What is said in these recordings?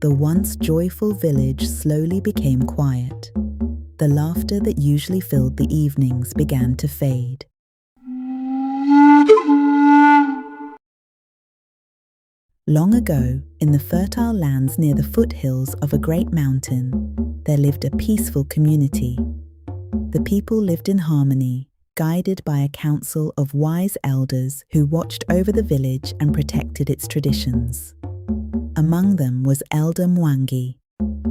The once joyful village slowly became quiet. The laughter that usually filled the evenings began to fade. Long ago, in the fertile lands near the foothills of a great mountain, there lived a peaceful community. The people lived in harmony, guided by a council of wise elders who watched over the village and protected its traditions. Among them was Elder Mwangi,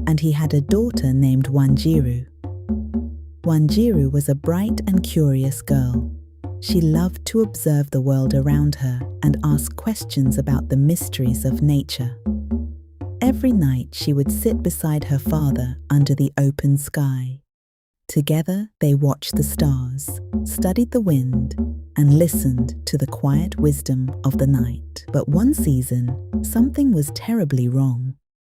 and he had a daughter named Wanjiru. Wanjiru was a bright and curious girl. She loved to observe the world around her and ask questions about the mysteries of nature. Every night she would sit beside her father under the open sky. Together they watched the stars, studied the wind, and listened to the quiet wisdom of the night. But one season, something was terribly wrong.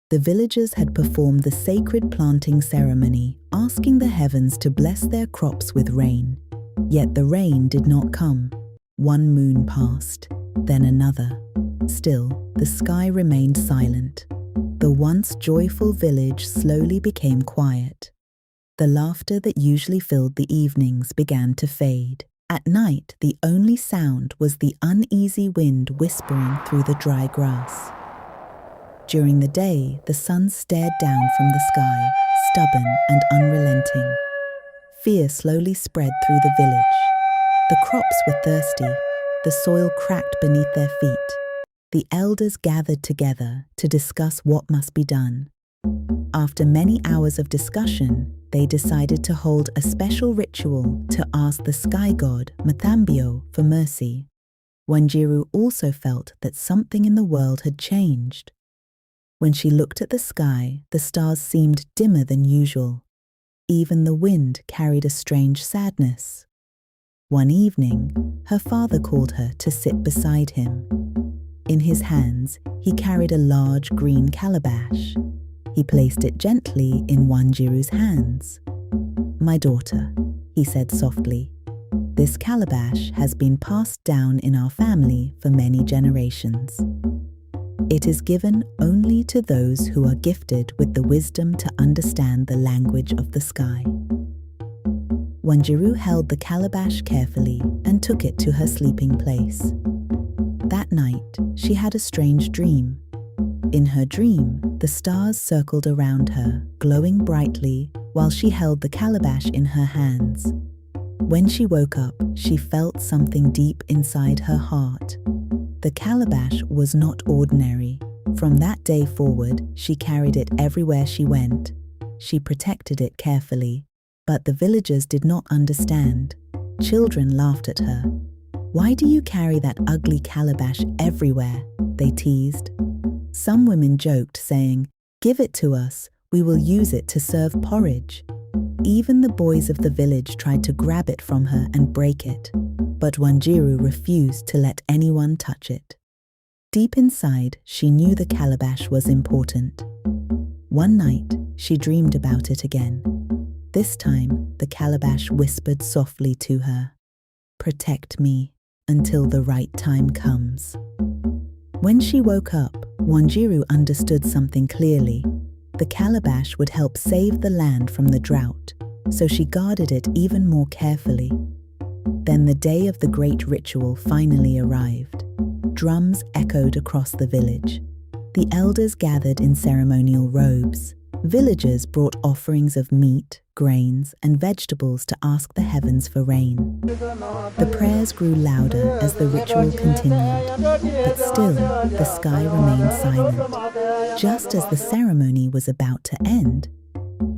The villagers had performed the sacred planting ceremony, asking the heavens to bless their crops with rain. Yet the rain did not come. One moon passed, then another. Still, the sky remained silent. The once joyful village slowly became quiet. The laughter that usually filled the evenings began to fade. At night, the only sound was the uneasy wind whispering through the dry grass. During the day, the sun stared down from the sky, stubborn and unrelenting. Fear slowly spread through the village. The crops were thirsty, the soil cracked beneath their feet. The elders gathered together to discuss what must be done. After many hours of discussion, they decided to hold a special ritual to ask the sky god Mathambio for mercy. Wanjiru also felt that something in the world had changed. When she looked at the sky, the stars seemed dimmer than usual. Even the wind carried a strange sadness. One evening, her father called her to sit beside him. In his hands, he carried a large green calabash. He placed it gently in Wanjiru's hands. "My daughter," he said softly, "this calabash has been passed down in our family for many generations. It is given only to those who are gifted with the wisdom to understand the language of the sky." Wanjiru held the calabash carefully and took it to her sleeping place. That night, she had a strange dream. In her dream, the stars circled around her, glowing brightly while she held the calabash in her hands. When she woke up, she felt something deep inside her heart. The calabash was not ordinary. From that day forward, she carried it everywhere she went. She protected it carefully, but the villagers did not understand. Children laughed at her. "Why do you carry that ugly calabash everywhere?" they teased. Some women joked, saying, "Give it to us, we will use it to serve porridge." Even the boys of the village tried to grab it from her and break it, but Wanjiru refused to let anyone touch it. Deep inside, she knew the calabash was important. One night, she dreamed about it again. This time, the calabash whispered softly to her, "Protect me until the right time comes." When she woke up, Wanjiru understood something clearly. The calabash would help save the land from the drought, so she guarded it even more carefully. Then the day of the great ritual finally arrived. Drums echoed across the village. The elders gathered in ceremonial robes. Villagers brought offerings of meat, grains, and vegetables to ask the heavens for rain. The prayers grew louder as the ritual continued, but still the sky remained silent. Just as the ceremony was about to end,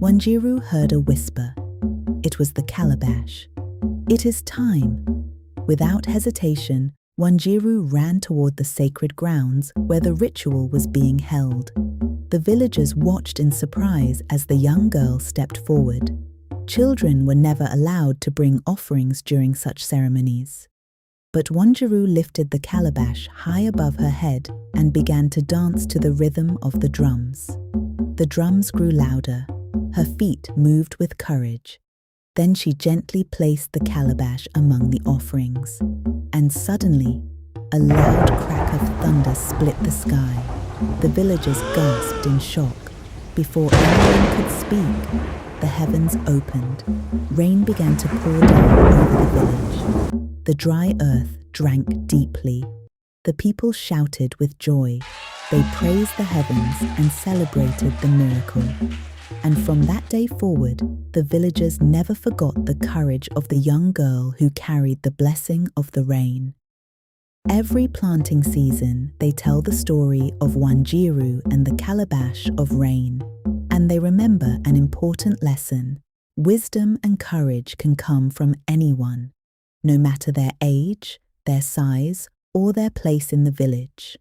Wanjiru heard a whisper. It was the calabash. "It is time." Without hesitation, Wanjiru ran toward the sacred grounds where the ritual was being held. The villagers watched in surprise as the young girl stepped forward. Children were never allowed to bring offerings during such ceremonies. But Wanjiru lifted the calabash high above her head and began to dance to the rhythm of the drums. The drums grew louder. Her feet moved with courage. Then she gently placed the calabash among the offerings. And suddenly, a loud crack of thunder split the sky. The villagers gasped in shock. Before anyone could speak, the heavens opened. Rain began to pour down over the village. The dry earth drank deeply. The people shouted with joy. They praised the heavens and celebrated the miracle. And from that day forward, the villagers never forgot the courage of the young girl who carried the blessing of the rain. Every planting season, they tell the story of Wanjiru and the calabash of rain. And they remember an important lesson. Wisdom and courage can come from anyone, no matter their age, their size, or their place in the village.